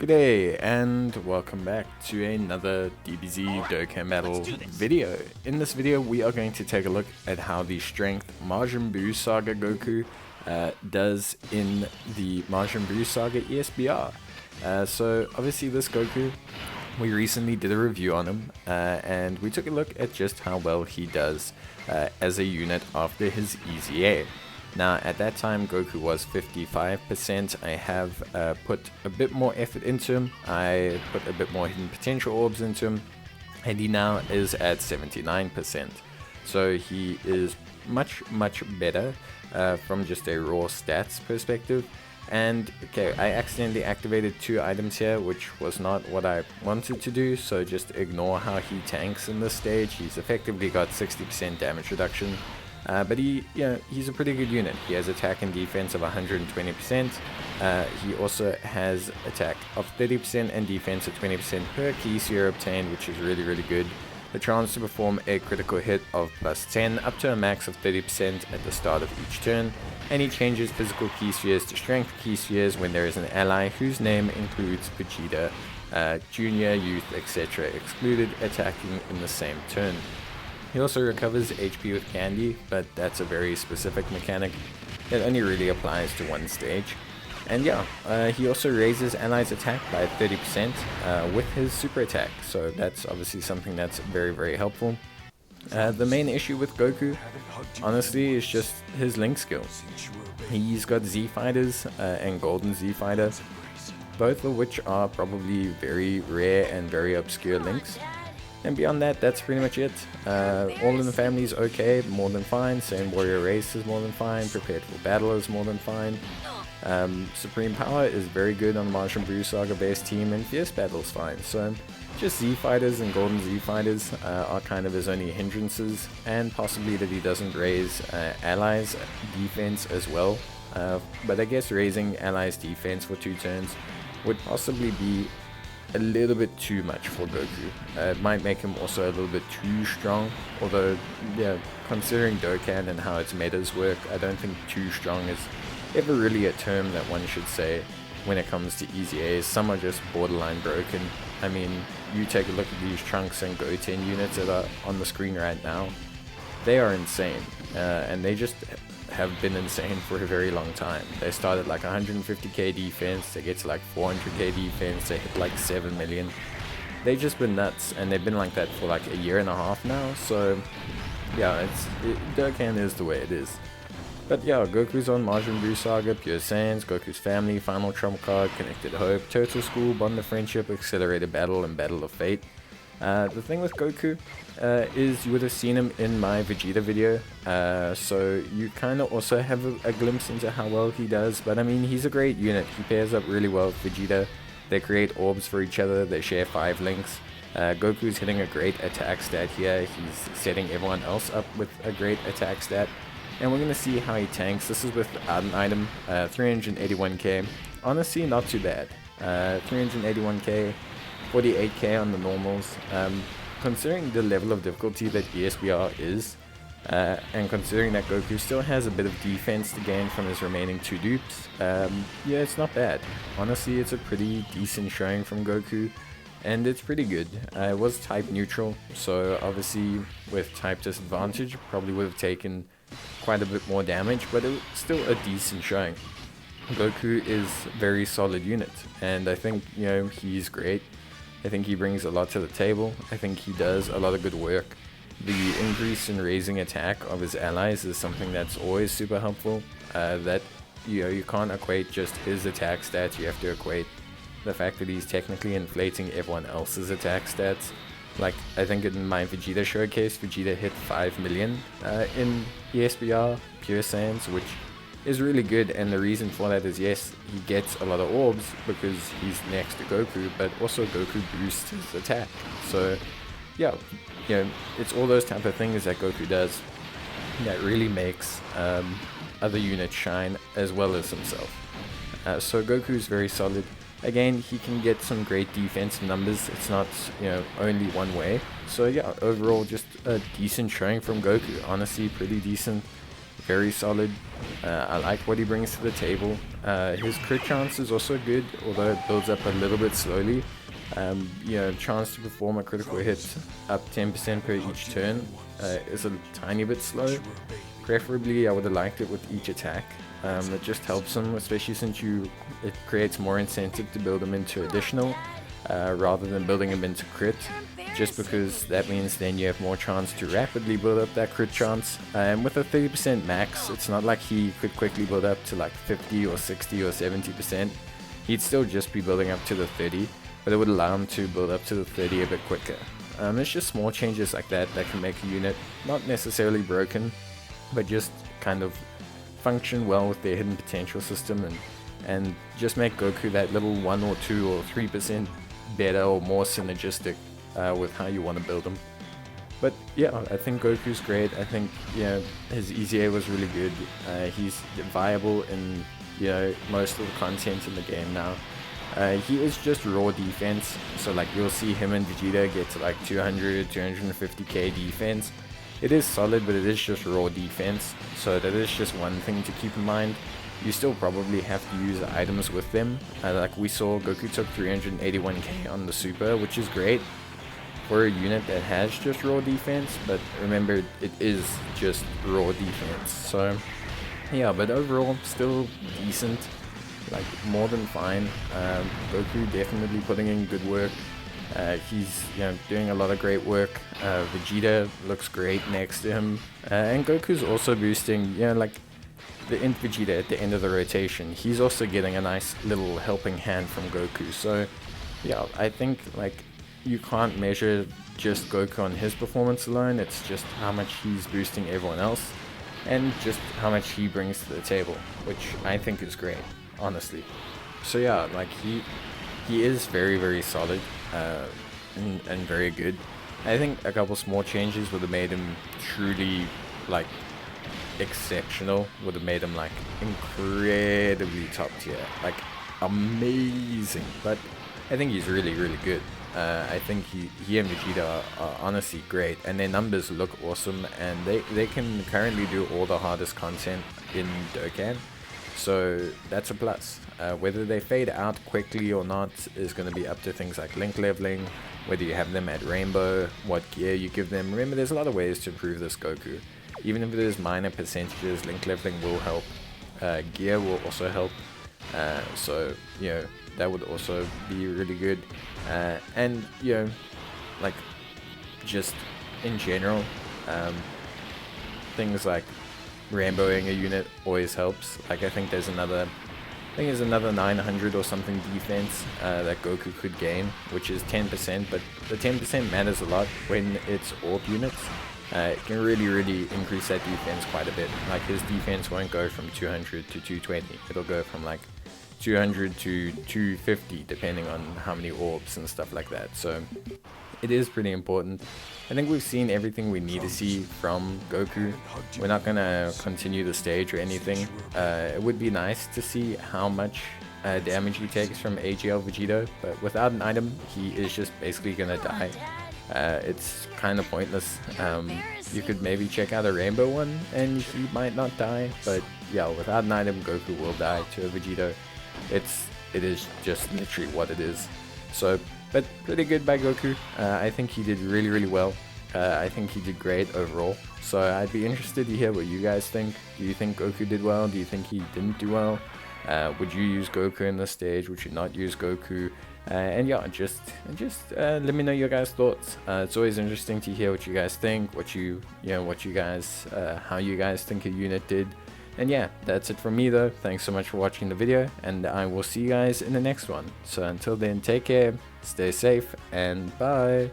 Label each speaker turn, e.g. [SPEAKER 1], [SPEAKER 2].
[SPEAKER 1] G'day and welcome back to another DBZ Dokkan battle video. In this video we are going to take a look at how the strength Majin Buu Saga Goku does in the Majin Buu Saga Esbr. So obviously this Goku, we recently did a review on him and we took a look at just how well he does as a unit after his EZA. Now at that time Goku was 55%, I have put a bit more effort into him, I put a bit more hidden potential orbs into him, and he now is at 79%. So he is much better from just a raw stats perspective. And okay, I accidentally activated 2 items here, which was not what I wanted to do, so just ignore how he tanks in this stage. He's effectively got 60% damage reduction. But he's a pretty good unit. He has attack and defense of 120%. He also has attack of 30% and defense of 20% per key sphere obtained, which is really good. The chance to perform a critical hit of +10 up to a max of 30% at the start of each turn. And he changes physical key spheres to strength key spheres when there is an ally whose name includes Vegeta, Junior, Youth, etc. excluded, attacking in the same turn. He also recovers HP with candy, but that's a very specific mechanic that only really applies to one stage. And yeah, he also raises allies' attack by 30% with his super attack, so that's obviously something that's very helpful. The main issue with Goku, honestly, is just his link skill. He's got Z Fighters and Golden Z Fighter, both of which are probably very rare and very obscure links. And beyond that, that's pretty much it. All in the family is okay, more than fine. Same warrior race is more than fine. Prepared for battle is more than fine. Supreme power is very good on the Majin Buu Saga base team, and fierce battle is fine. So just Z Fighters and Golden Z Fighters are kind of his only hindrances, and possibly that he doesn't raise allies defense as well. But I guess raising allies defense for 2 turns would possibly be a little bit too much for Goku. It might make him also a little bit too strong, although yeah, considering Dokkan and how its metas work, I don't think too strong is ever really a term that one should say when it comes to EZAs. Some are just borderline broken. I mean, you take a look at these Trunks and Goten units that are on the screen right now, they are insane, and they just have been insane for a very long time. They started like 150k defense, they get to like 400k defense, they hit like 7 million. They've just been nuts, and they've been like that for like a year and a half now, so yeah, Dokkan is the way it is. But yeah, Goku's on Majin Buu Saga, Pure Saiyans, Goku's family, Final Trump Card, Connected Hope, Total School, Bond of Friendship, Accelerated Battle, and Battle of Fate. The thing with Goku is you would have seen him in my Vegeta video, so you kind of also have a glimpse into how well he does. But I mean, he's a great unit. He pairs up really well with Vegeta. They create orbs for each other, they share 5 links. Goku's hitting a great attack stat here. He's setting everyone else up with a great attack stat, and we're going to see how he tanks. This is without an item. 381k, honestly not too bad. 381k, 48k on the normals. Considering the level of difficulty that Esbr is, and considering that Goku still has a bit of defense to gain from his remaining 2 dupes, yeah, it's not bad. Honestly, it's a pretty decent showing from Goku, and it's pretty good. It was type neutral, so obviously with type disadvantage probably would have taken quite a bit more damage, but it was still a decent showing. Goku is a very solid unit, and I think, you know, he's great. I think he brings a lot to the table. I think he does a lot of good work. The increase in raising attack of his allies is something that's always super helpful. That, you know, you can't equate just his attack stats, you have to equate the fact that he's technically inflating everyone else's attack stats. Like, I think in my Vegeta showcase, Vegeta hit 5 million in Esbr Pure Saiyans, which is really good, and the reason for that is, yes, he gets a lot of orbs because he's next to Goku, but also Goku boosts his attack. So yeah, you know, it's all those type of things that Goku does that really makes other units shine as well as himself. So Goku's very solid. Again, he can get some great defensive numbers. It's not, you know, only one way. So yeah, overall just a decent showing from Goku. Honestly, pretty decent. very solid. I like what he brings to the table. His crit chance is also good, although it builds up a little bit slowly. You know, chance to perform a critical hit up 10% per each turn is a tiny bit slow. Preferably, I would have liked it with each attack. It just helps him, especially since it creates more incentive to build him into additional rather than building him into crit, just because that means then you have more chance to rapidly build up that crit chance. And with a 30% max, it's not like he could quickly build up to like 50 or 60 or 70%. He'd still just be building up to the 30, but it would allow him to build up to the 30 a bit quicker. It's just small changes like that that can make a unit not necessarily broken, but just kind of function well with their hidden potential system, and just make Goku that little 1 or 2 or 3% better or more synergistic with how you want to build him. But yeah, I think Goku's great. I think, you know, his EZA was really good. He's viable in, you know, most of the content in the game now. He is just raw defense, so like you'll see him and Vegeta get to like 200, 250k defense. It is solid, but it is just raw defense, so that is just one thing to keep in mind. You still probably have to use items with them. Like we saw, Goku took 381k on the Super, which is great for a unit that has just raw defense, but remember, it is just raw defense. So yeah, but overall, still decent, like more than fine. Goku definitely putting in good work. He's, you know, doing a lot of great work. Vegeta looks great next to him, and Goku's also boosting, you know, like the Int Vegeta at the end of the rotation. He's also getting a nice little helping hand from Goku. So yeah, I think like you can't measure just Goku on his performance alone. It's just how much he's boosting everyone else, and just how much he brings to the table, which I think is great, honestly. So yeah, like he is very, very solid and very good. I think a couple small changes would have made him truly like exceptional, would have made him like incredibly top tier, like amazing. But I think he's really, really good. I think he and Vegeta are honestly great, and their numbers look awesome, and they can currently do all the hardest content in Dokkan. So that's a plus. Whether they fade out quickly or not is going to be up to things like link leveling, whether you have them at Rainbow, what gear you give them. Remember, there's a lot of ways to improve this Goku. Even if it is minor percentages, link leveling will help. Gear will also help. So, you know, that would also be really good. And, you know, like, just in general, things like rainbowing a unit always helps. Like, I think there's another 900 or something defense that Goku could gain, which is 10%, but the 10% matters a lot when it's AWP units. It can really, really increase that defense quite a bit. Like, his defense won't go from 200 to 220. It'll go from like 200 to 250 depending on how many orbs and stuff like that. So it is pretty important. I think we've seen everything we need to see from Goku. We're not gonna continue the stage or anything. It would be nice to see how much damage he takes from AGL Vegeta, but without an item he is just basically gonna die. It's kind of pointless. You could maybe check out a rainbow one and he might not die, but yeah, without an item Goku will die to a Vegeta. It is just literally what it is. So, but pretty good by Goku. I think he did really, really well. I think he did great overall. So I'd be interested to hear what you guys think. Do you think Goku did well? Do you think he didn't do well? Would you use Goku in this stage? Would you not use Goku? And yeah, just let me know your guys' thoughts. It's always interesting to hear what you guys think, how you guys think a unit did. And yeah, that's it from me though. Thanks so much for watching the video, and I will see you guys in the next one. So until then, take care, stay safe, and bye.